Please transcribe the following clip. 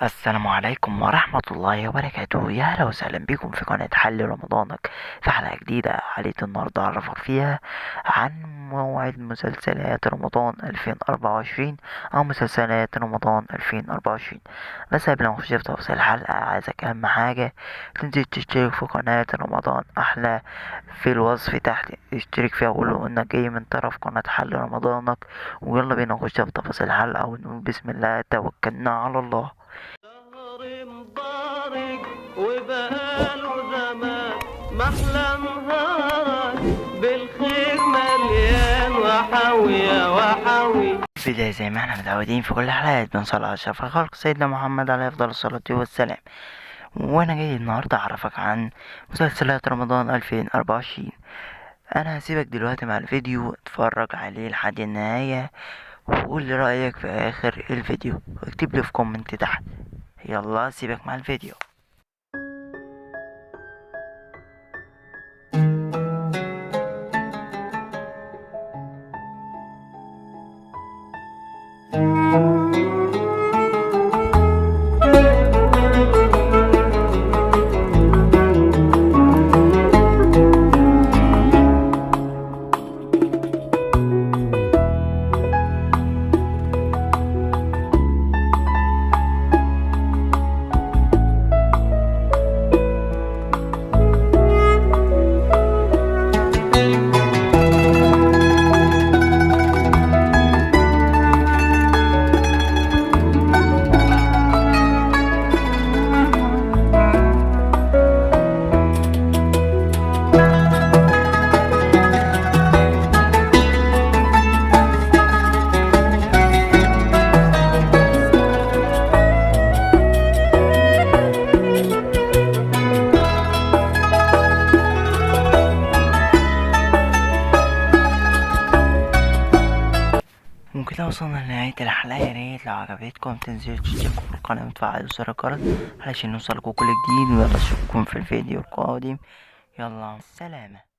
السلام عليكم ورحمة الله وبركاته. يا أهلا وسهلا بكم في قناة حل رمضانك، في حلقة جديدة. حلقة النهاردة أعرفك فيها عن موعد مسلسلات رمضان 2024 أو مسلسلات رمضان 2024. بس قبل ما نخش في تفاصيل الحلقة، عايزك أهم حاجة تنزل تشترك في قناة رمضان أحلى. في الوصف تحت اشترك فيها وقوله إنك جاي من طرف قناة حل رمضانك. ويلا بينا نخش في تفاصيل الحلقة ونقول بسم الله توكلنا على الله. شهر مبارك وبقاله زمان محلى نهارك بالخير مليان وحاوي يا وحاوي. بداية زي ما احنا متعودين في كل حلقات بنصلي على أشرف الخلق سيدنا محمد عليه أفضل الصلاة والسلام. وأنا جاي النهاردة أعرفك عن مسلسلات رمضان 2024. أنا هسيبك دلوقتي مع الفيديو، اتفرج عليه لحد النهاية وقول لي رأيك في آخر الفيديو واكتب لي في كومنت تحت. يلا سيبك مع الفيديو. وكده وصلنا لنهاية الحلقة. يا ريت لو عجبتكم تنزلوا تشتركوا في القناة وتفعلوا زر الجرس علشان يوصلكوا كل جديد، ويلا اشوفكم في الفيديو القادم. يلا سلامة.